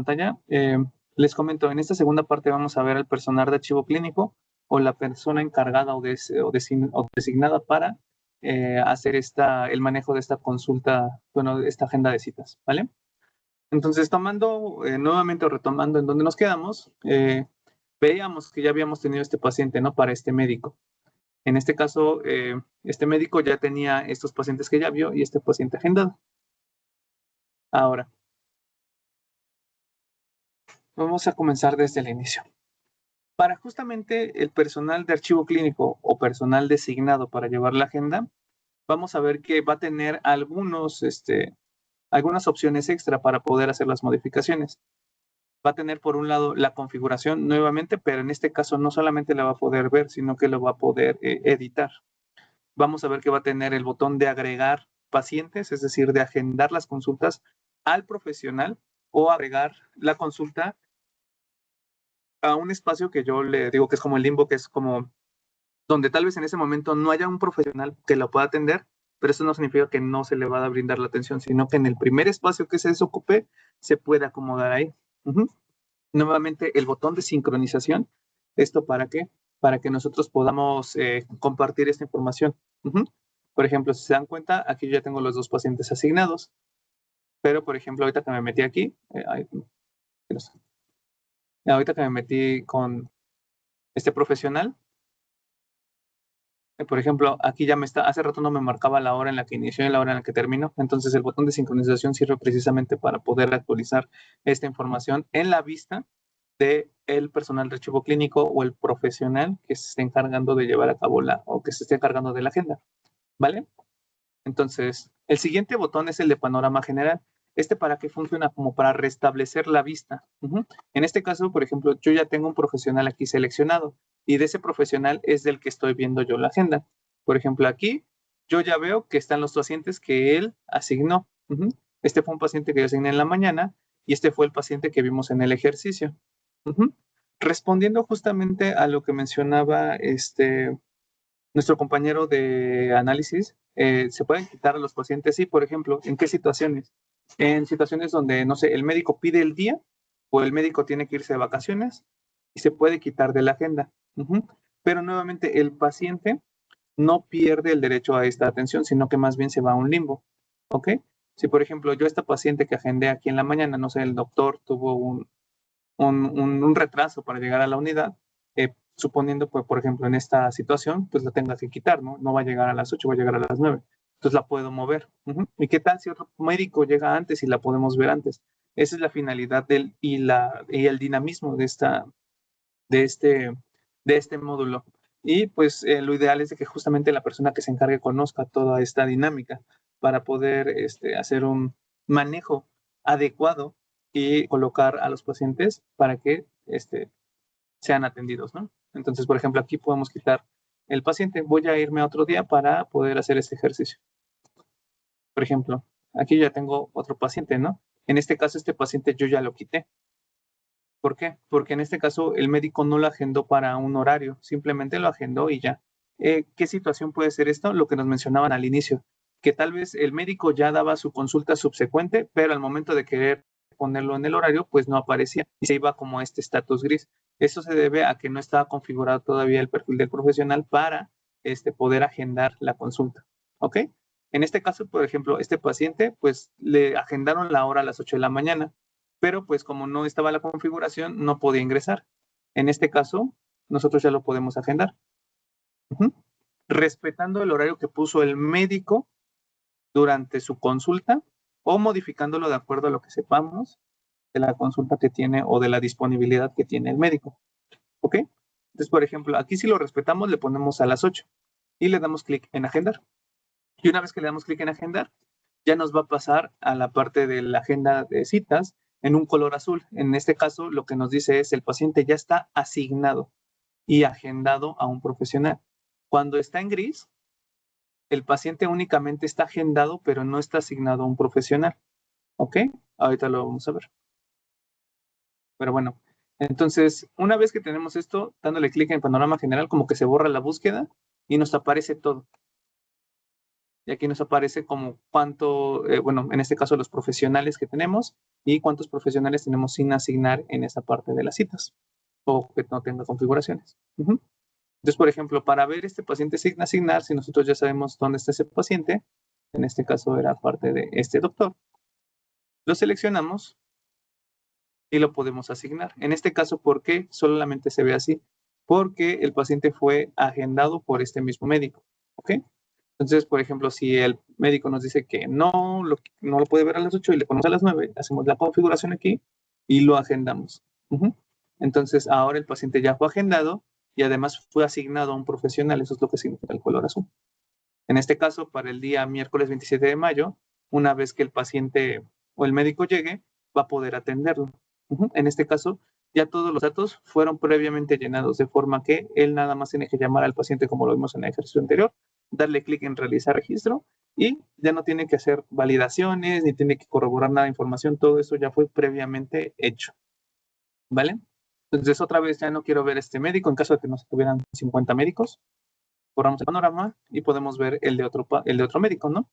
pantalla. Les comento, en esta segunda parte vamos a ver al personal de archivo clínico o la persona encargada o designada para hacer el manejo de esta consulta, bueno, de esta agenda de citas, ¿vale? Entonces, nuevamente retomando en donde nos quedamos, veíamos que ya habíamos tenido este paciente, ¿no? Para este médico. En este caso, este médico ya tenía estos pacientes que ya vio y este paciente agendado. Ahora, vamos a comenzar desde el inicio. Para justamente el personal de archivo clínico o personal designado para llevar la agenda, vamos a ver que va a tener algunas opciones extra para poder hacer las modificaciones. Va a tener por un lado la configuración nuevamente, pero en este caso no solamente la va a poder ver, sino que lo va a poder editar. Vamos a ver que va a tener el botón de agregar pacientes, es decir, de agendar las consultas al profesional o agregar la consulta a un espacio que yo le digo que es como el limbo, que es como donde tal vez en ese momento no haya un profesional que lo pueda atender, pero eso no significa que no se le va a brindar la atención, sino que en el primer espacio que se desocupe se puede acomodar ahí. Nuevamente el botón de sincronización. ¿Esto para qué? Para que nosotros podamos compartir esta información. Por ejemplo, si se dan cuenta, aquí yo ya tengo los 2 pacientes asignados, pero por ejemplo, ahorita que me metí aquí, ahorita que me metí con este profesional, por ejemplo, aquí ya hace rato no me marcaba la hora en la que inició y la hora en la que terminó, entonces el botón de sincronización sirve precisamente para poder actualizar esta información en la vista del personal de archivo clínico o el profesional que se esté encargando de llevar a cabo o que se esté encargando de la agenda, ¿vale? Entonces, el siguiente botón es el de panorama general. ¿Para qué funciona? Como para restablecer la vista. En este caso, por ejemplo, yo ya tengo un profesional aquí seleccionado y de ese profesional es del que estoy viendo yo la agenda. Por ejemplo, aquí yo ya veo que están los pacientes que él asignó. Este fue un paciente que yo asigné en la mañana y este fue el paciente que vimos en el ejercicio. Respondiendo justamente a lo que mencionaba nuestro compañero de análisis, se pueden quitar a los pacientes, sí, por ejemplo, ¿en qué situaciones? En situaciones donde, no sé, el médico pide el día o el médico tiene que irse de vacaciones y se puede quitar de la agenda. Pero nuevamente el paciente no pierde el derecho a esta atención, sino que más bien se va a un limbo. ¿Ok? Si, por ejemplo, yo a esta paciente que agendé aquí en la mañana, no sé, el doctor tuvo un retraso para llegar a la unidad, suponiendo, pues, por ejemplo, en esta situación, pues la tenga que quitar, ¿no? No va a llegar a las 8, va a llegar a las 9. Entonces la puedo mover. ¿Y qué tal si otro médico llega antes y la podemos ver antes? Esa es la finalidad y el dinamismo de este módulo. Y pues lo ideal es de que justamente la persona que se encargue conozca toda esta dinámica para poder hacer un manejo adecuado y colocar a los pacientes para que sean atendidos, ¿no? Entonces, por ejemplo, aquí podemos quitar el paciente. Voy a irme a otro día para poder hacer este ejercicio. Por ejemplo, aquí ya tengo otro paciente, ¿no? En este caso, este paciente yo ya lo quité. ¿Por qué? Porque en este caso el médico no lo agendó para un horario, simplemente lo agendó y ya. ¿Qué situación puede ser esto? Lo que nos mencionaban al inicio, que tal vez el médico ya daba su consulta subsecuente, pero al momento de querer ponerlo en el horario, pues no aparecía y se iba como este estatus gris. Eso se debe a que no estaba configurado todavía el perfil del profesional para poder agendar la consulta. ¿Ok? En este caso, por ejemplo, este paciente, pues le agendaron la hora a las 8 de la mañana, pero pues como no estaba la configuración, no podía ingresar. En este caso, nosotros ya lo podemos agendar. Respetando el horario que puso el médico durante su consulta o modificándolo de acuerdo a lo que sepamos de la consulta que tiene o de la disponibilidad que tiene el médico. ¿Ok? Entonces, por ejemplo, aquí si lo respetamos, le ponemos a las 8 y le damos clic en agendar. Y una vez que le damos clic en agendar, ya nos va a pasar a la parte de la agenda de citas en un color azul. En este caso, lo que nos dice es el paciente ya está asignado y agendado a un profesional. Cuando está en gris, el paciente únicamente está agendado, pero no está asignado a un profesional. ¿Ok? Ahorita lo vamos a ver. Pero bueno, entonces, una vez que tenemos esto, dándole clic en panorama general, como que se borra la búsqueda y nos aparece todo. Y aquí nos aparece como cuánto, bueno, en este caso los profesionales que tenemos y cuántos profesionales tenemos sin asignar en esa parte de las citas o que no tenga configuraciones. Entonces, por ejemplo, para ver este paciente sin asignar, si nosotros ya sabemos dónde está ese paciente, en este caso era parte de este doctor, lo seleccionamos y lo podemos asignar. En este caso, ¿por qué solamente se ve así? Porque el paciente fue agendado por este mismo médico, ¿ok? Entonces, por ejemplo, si el médico nos dice que no lo puede ver a las 8 y le ponemos a las 9, hacemos la configuración aquí y lo agendamos. Entonces, ahora el paciente ya fue agendado y además fue asignado a un profesional. Eso es lo que significa el color azul. En este caso, para el día miércoles 27 de mayo, una vez que el paciente o el médico llegue, va a poder atenderlo. En este caso, ya todos los datos fueron previamente llenados, de forma que él nada más tiene que llamar al paciente, como lo vimos en el ejercicio anterior, darle clic en realizar registro y ya no tiene que hacer validaciones ni tiene que corroborar nada de información. Todo eso ya fue previamente hecho. ¿Vale? Entonces, otra vez ya no quiero ver este médico en caso de que nos tuvieran 50 médicos. Borramos el panorama y podemos ver el de otro médico, ¿no?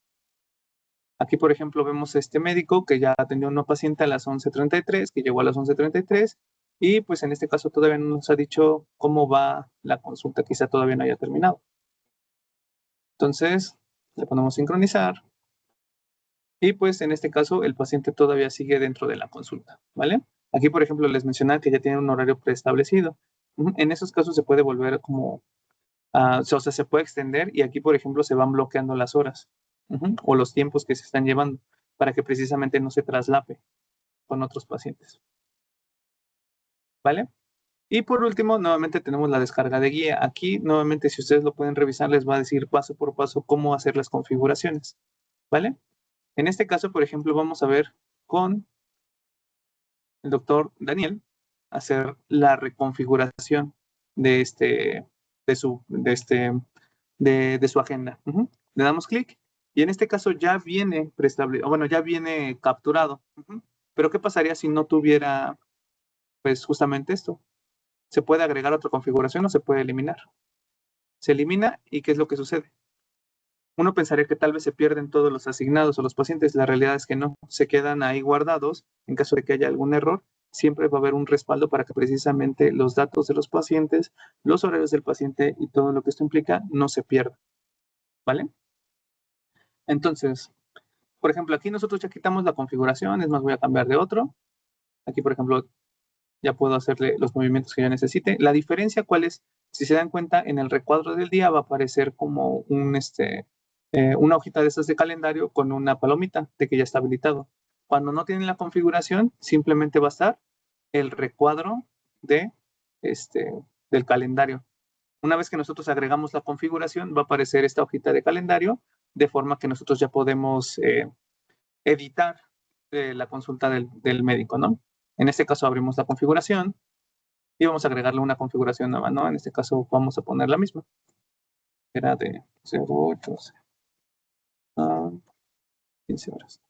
Aquí, por ejemplo, vemos este médico que ya atendió a una paciente a las 11:33, que llegó a las 11:33, y pues en este caso todavía no nos ha dicho cómo va la consulta, quizá todavía no haya terminado. Entonces, le ponemos sincronizar, y pues en este caso el paciente todavía sigue dentro de la consulta, ¿vale? Aquí, por ejemplo, les mencionaba que ya tiene un horario preestablecido. En esos casos se puede volver como o sea, se puede extender y aquí, por ejemplo, se van bloqueando las horas o los tiempos que se están llevando para que precisamente no se traslape con otros pacientes. ¿Vale? Y por último, nuevamente tenemos la descarga de guía. Aquí, nuevamente, si ustedes lo pueden revisar, les va a decir paso por paso cómo hacer las configuraciones. ¿Vale? En este caso, por ejemplo, vamos a ver con el doctor Daniel hacer la reconfiguración de su agenda. Le damos clic y en este caso ya viene preestablecido, bueno, ya viene capturado. Pero ¿qué pasaría si no tuviera, pues justamente esto? Se puede agregar otra configuración o se puede eliminar. Se elimina y ¿qué es lo que sucede? Uno pensaría que tal vez se pierden todos los asignados o los pacientes. La realidad es que no, se quedan ahí guardados. En caso de que haya algún error, siempre va a haber un respaldo para que precisamente los datos de los pacientes, los horarios del paciente y todo lo que esto implica no se pierda. ¿Vale? Entonces, por ejemplo, aquí nosotros ya quitamos la configuración, es más, voy a cambiar de otro. Aquí, por ejemplo, ya puedo hacerle los movimientos que yo necesite. La diferencia, ¿cuál es? Si se dan cuenta, en el recuadro del día va a aparecer como una hojita de esas de calendario con una palomita de que ya está habilitado. Cuando no tienen la configuración, simplemente va a estar el recuadro de, del calendario. Una vez que nosotros agregamos la configuración, va a aparecer esta hojita de calendario, de forma que nosotros ya podemos editar la consulta del médico, ¿no? En este caso abrimos la configuración y vamos a agregarle una configuración nueva, ¿no? En este caso vamos a poner la misma. Era de 08 a 15 horas.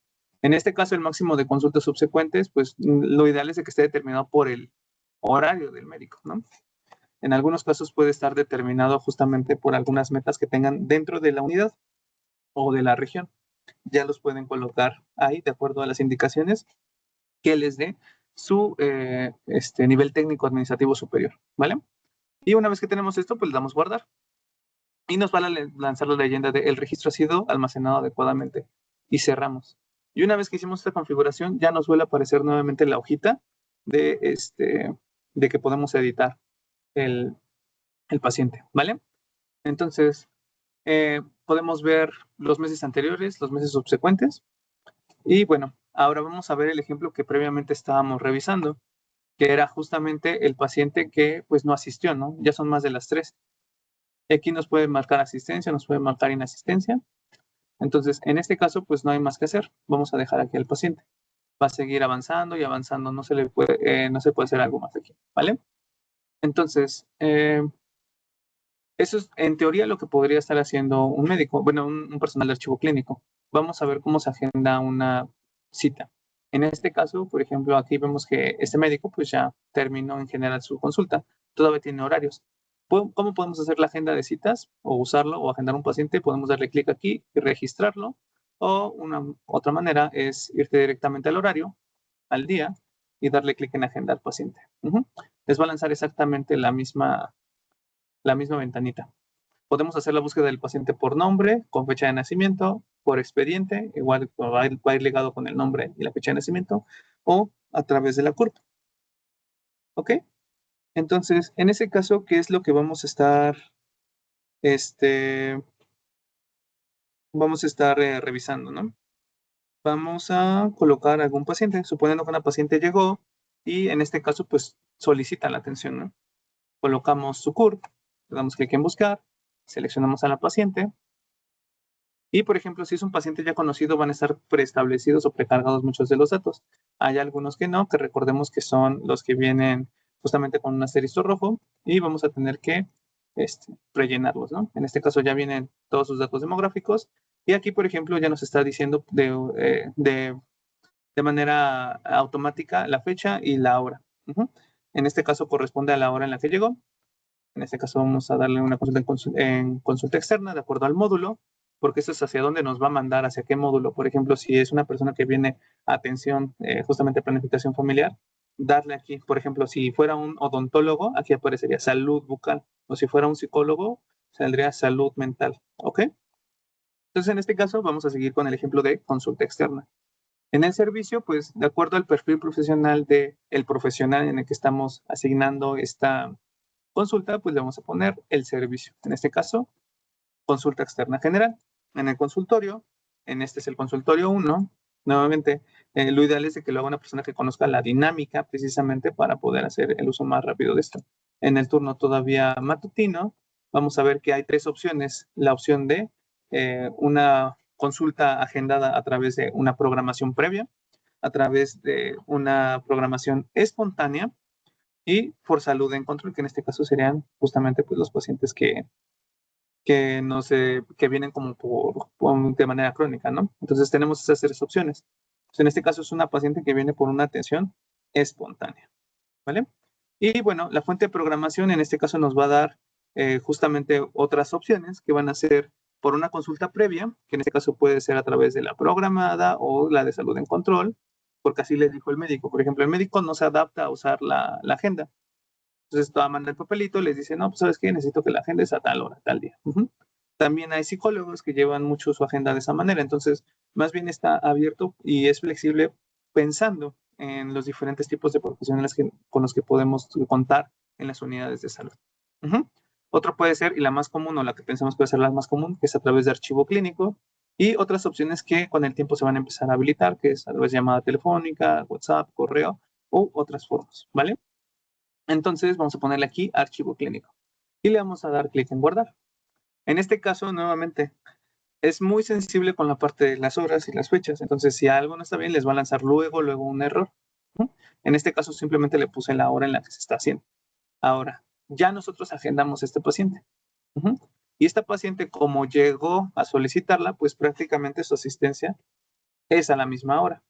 En este caso, el máximo de consultas subsecuentes, pues lo ideal es de que esté determinado por el horario del médico, ¿no? En algunos casos puede estar determinado justamente por algunas metas que tengan dentro de la unidad o de la región. Ya los pueden colocar ahí de acuerdo a las indicaciones que les dé su nivel técnico administrativo superior, ¿vale? Y una vez que tenemos esto, pues le damos guardar. Y nos va a lanzar la leyenda de el registro ha sido almacenado adecuadamente. Y cerramos. Y una vez que hicimos esta configuración, ya nos vuelve a aparecer nuevamente la hojita de que podemos editar el paciente, ¿vale? Entonces, podemos ver los meses anteriores, los meses subsecuentes. Y bueno, ahora vamos a ver el ejemplo que previamente estábamos revisando, que era justamente el paciente que pues no asistió, ¿no? Ya son más de las 3. Aquí nos puede marcar asistencia, nos puede marcar inasistencia. Entonces, en este caso, pues no hay más que hacer. Vamos a dejar aquí al paciente. Va a seguir avanzando y avanzando. No se puede hacer algo más aquí, ¿vale? Entonces, eso es en teoría lo que podría estar haciendo un médico, bueno, un personal de archivo clínico. Vamos a ver cómo se agenda una cita. En este caso, por ejemplo, aquí vemos que este médico pues ya terminó en general su consulta. Todavía tiene horarios. ¿Cómo podemos hacer la agenda de citas o usarlo o agendar un paciente? Podemos darle clic aquí y registrarlo. O otra manera es irte directamente al horario al día y darle clic en agendar paciente. Les va a lanzar exactamente la misma ventanita. Podemos hacer la búsqueda del paciente por nombre, con fecha de nacimiento, por expediente, igual va a ir ligado con el nombre y la fecha de nacimiento, o a través de la curva. ¿Ok? Entonces, en ese caso, ¿qué es lo que vamos a estar revisando, ¿no? Vamos a colocar algún paciente, suponiendo que una paciente llegó y en este caso, pues, solicita la atención, ¿no? Colocamos su CURP, le damos clic en buscar, seleccionamos a la paciente y, por ejemplo, si es un paciente ya conocido, van a estar preestablecidos o precargados muchos de los datos. Hay algunos que no, que recordemos que son los que vienen justamente con un asterisco rojo y vamos a tener que rellenarlos, ¿no? En este caso ya vienen todos sus datos demográficos y aquí, por ejemplo, ya nos está diciendo de manera automática la fecha y la hora. En este caso corresponde a la hora en la que llegó. En este caso vamos a darle una consulta en consulta externa de acuerdo al módulo, porque eso es hacia dónde nos va a mandar, hacia qué módulo. Por ejemplo, si es una persona que viene a atención, justamente planificación familiar, darle aquí, por ejemplo, si fuera un odontólogo, aquí aparecería salud bucal, o si fuera un psicólogo, saldría salud mental, ¿ok? Entonces, en este caso, vamos a seguir con el ejemplo de consulta externa. En el servicio, pues, de acuerdo al perfil profesional del profesional en el que estamos asignando esta consulta, pues le vamos a poner el servicio. En este caso, consulta externa general. En el consultorio, en este es el consultorio 1, nuevamente, lo ideal es de que lo haga una persona que conozca la dinámica precisamente para poder hacer el uso más rápido de esto. En el turno todavía matutino, vamos a ver que hay 3 opciones. La opción de una consulta agendada a través de una programación previa, a través de una programación espontánea y por salud en control, que en este caso serían justamente pues, los pacientes que vienen como de manera crónica, ¿no? Entonces tenemos esas 3 opciones. Entonces, en este caso es una paciente que viene por una atención espontánea, ¿vale? Y bueno, la fuente de programación en este caso nos va a dar justamente otras opciones que van a ser por una consulta previa, que en este caso puede ser a través de la programada o la de salud en control, porque así les dijo el médico. Por ejemplo, el médico no se adapta a usar la agenda. Entonces, toda manda el papelito, les dice, no, pues, ¿sabes qué? Necesito que la agenda es a tal hora, tal día. También hay psicólogos que llevan mucho su agenda de esa manera. Entonces, más bien está abierto y es flexible pensando en los diferentes tipos de profesionales con los que podemos contar en las unidades de salud. Otro puede ser, y la más común, o la que pensamos puede ser la más común, que es a través de archivo clínico, y otras opciones que con el tiempo se van a empezar a habilitar, que es a través de llamada telefónica, WhatsApp, correo, u otras formas, ¿vale? Entonces vamos a ponerle aquí archivo clínico y le vamos a dar clic en guardar. En este caso, nuevamente, es muy sensible con la parte de las horas y las fechas. Entonces, si algo no está bien, les va a lanzar luego un error. En este caso, simplemente le puse la hora en la que se está haciendo. Ahora, ya nosotros agendamos a este paciente. Y esta paciente, como llegó a solicitarla, pues prácticamente su asistencia es a la misma hora.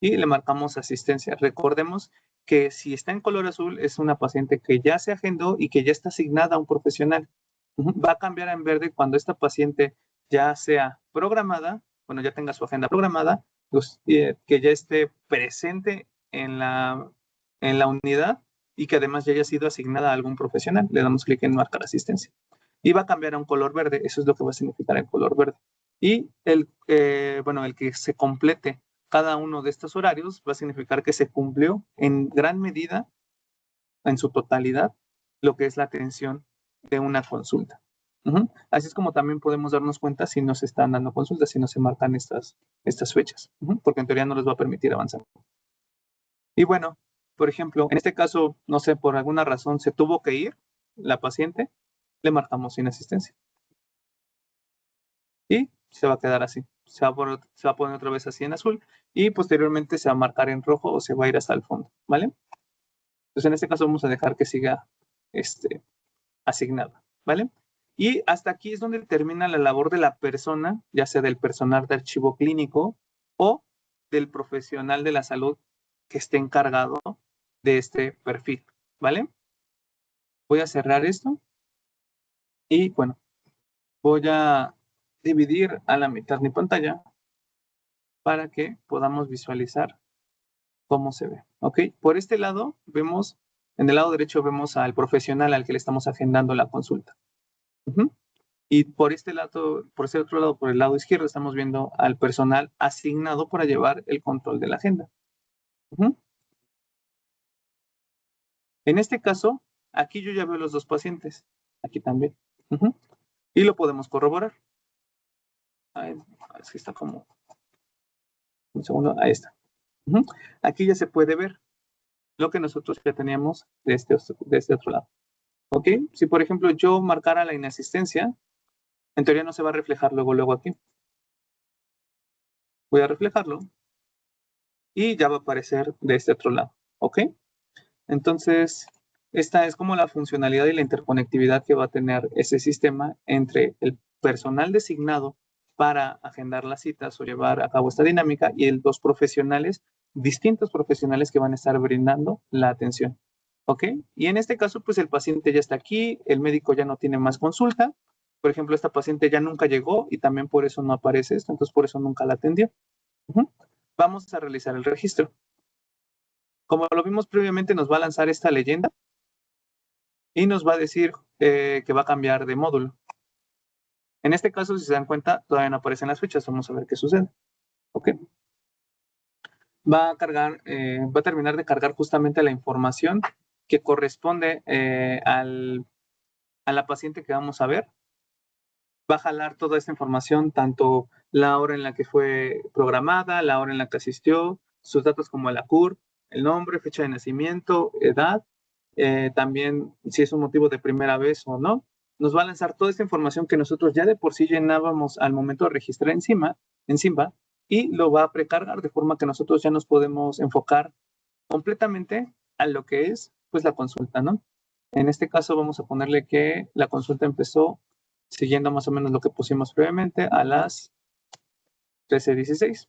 Y le marcamos asistencia. Recordemos que si está en color azul es una paciente que ya se agendó y que ya está asignada a un profesional. Va a cambiar en verde cuando esta paciente ya sea programada, bueno, ya tenga su agenda programada, pues, que ya esté presente en la unidad y que además ya haya sido asignada a algún profesional. Le damos clic en marcar asistencia. Y va a cambiar a un color verde. Eso es lo que va a significar el color verde. Y el que se complete cada uno de estos horarios va a significar que se cumplió en gran medida, en su totalidad, lo que es la atención de una consulta. Así es como también podemos darnos cuenta si no se están dando consultas, si no se marcan estas fechas, porque en teoría no les va a permitir avanzar. Y bueno, por ejemplo, en este caso, no sé, por alguna razón se tuvo que ir la paciente, le marcamos sin asistencia. Y se va a quedar así. Se va a poner otra vez así en azul y posteriormente se va a marcar en rojo o se va a ir hasta el fondo, ¿vale? Entonces en este caso vamos a dejar que siga asignada, ¿vale? Y hasta aquí es donde termina la labor de la persona, ya sea del personal de archivo clínico o del profesional de la salud que esté encargado de este perfil, ¿vale? Voy a cerrar esto y bueno, voy a dividir a la mitad mi pantalla para que podamos visualizar cómo se ve. ¿Ok? Por este lado vemos, en el lado derecho vemos al profesional al que le estamos agendando la consulta. Y por este lado, por ese otro lado, por el lado izquierdo, estamos viendo al personal asignado para llevar el control de la agenda. En este caso, aquí yo ya veo los dos pacientes. Aquí también. Y lo podemos corroborar. Ay, es que está como... Un segundo, ahí está. Aquí ya se puede ver lo que nosotros ya teníamos de este otro lado. ¿Ok? Si, por ejemplo, yo marcara la inasistencia, en teoría no se va a reflejar luego aquí. Voy a reflejarlo y ya va a aparecer de este otro lado. ¿Ok? Entonces, esta es como la funcionalidad y la interconectividad que va a tener ese sistema entre el personal designado para agendar las citas o llevar a cabo esta dinámica y los profesionales, distintos profesionales que van a estar brindando la atención. ¿Ok? Y en este caso, pues el paciente ya está aquí, el médico ya no tiene más consulta. Por ejemplo, esta paciente ya nunca llegó y también por eso no aparece esto, entonces por eso nunca la atendió. Vamos a realizar el registro. Como lo vimos previamente, nos va a lanzar esta leyenda y nos va a decir que va a cambiar de módulo. En este caso, si se dan cuenta, todavía no aparecen las fechas. Vamos a ver qué sucede. ¿Ok? Va a cargar, va a terminar de cargar justamente la información que corresponde a la paciente que vamos a ver. Va a jalar toda esta información, tanto la hora en la que fue programada, la hora en la que asistió, sus datos como la CUR, el nombre, fecha de nacimiento, edad, también si es un motivo de primera vez o no. Nos va a lanzar toda esta información que nosotros ya de por sí llenábamos al momento de registrar en Symba, y lo va a precargar de forma que nosotros ya nos podemos enfocar completamente a lo que es pues la consulta, ¿no? En este caso vamos a ponerle que la consulta empezó siguiendo más o menos lo que pusimos previamente a las 13:16.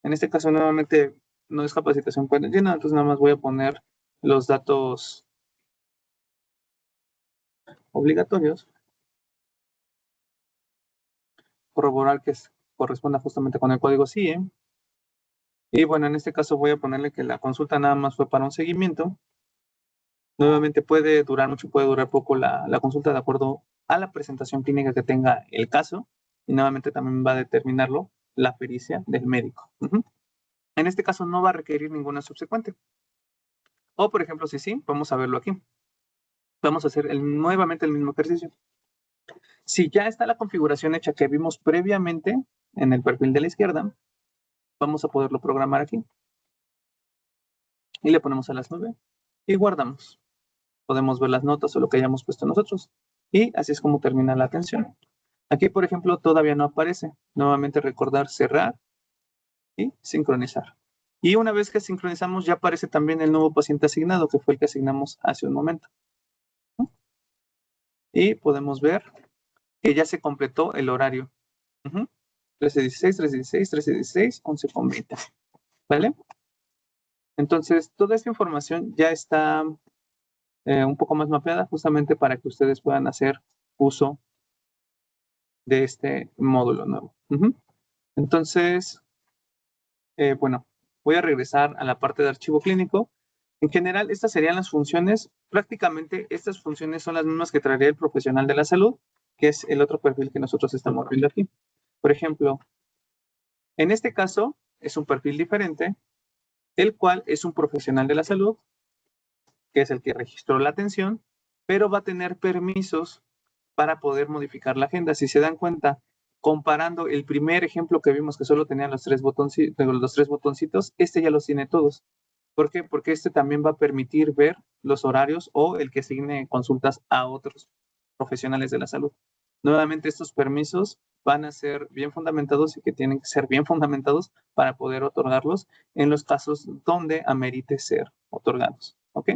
En este caso nuevamente no es capacitación llena, entonces nada más voy a poner los datos obligatorios, corroborar que corresponda justamente con el código CIE. Y bueno, en este caso voy a ponerle que la consulta nada más fue para un seguimiento. Nuevamente puede durar mucho, puede durar poco la consulta de acuerdo a la presentación clínica que tenga el caso, y nuevamente también va a determinarlo la pericia del médico. En este caso no va a requerir ninguna subsecuente. O por ejemplo, si sí, vamos a verlo aquí. Vamos a hacer nuevamente el mismo ejercicio. Si ya está la configuración hecha que vimos previamente en el perfil de la izquierda, vamos a poderlo programar aquí. Y le ponemos a las 9 y guardamos. Podemos ver las notas o lo que hayamos puesto nosotros. Y así es como termina la atención. Aquí, por ejemplo, todavía no aparece. Nuevamente recordar cerrar y sincronizar. Y una vez que sincronizamos, ya aparece también el nuevo paciente asignado, que fue el que asignamos hace un momento. Y podemos ver que ya se completó el horario. 13:16, 13:16, 13:16, 11:20. ¿Vale? Entonces, toda esta información ya está un poco más mapeada, justamente para que ustedes puedan hacer uso de este módulo nuevo. Entonces, bueno, voy a regresar a la parte de archivo clínico. En general, estas serían las funciones. Prácticamente estas funciones son las mismas que traería el profesional de la salud, que es el otro perfil que nosotros estamos viendo aquí. Por ejemplo, en este caso es un perfil diferente, el cual es un profesional de la salud, que es el que registró la atención, pero va a tener permisos para poder modificar la agenda. Si se dan cuenta, comparando el primer ejemplo que vimos que solo tenían los tres botoncitos, este ya los tiene todos. ¿Por qué? Porque este también va a permitir ver los horarios o el que asigne consultas a otros profesionales de la salud. Nuevamente, estos permisos van a ser bien fundamentados y que tienen que ser bien fundamentados para poder otorgarlos en los casos donde amerite ser otorgados. ¿Ok?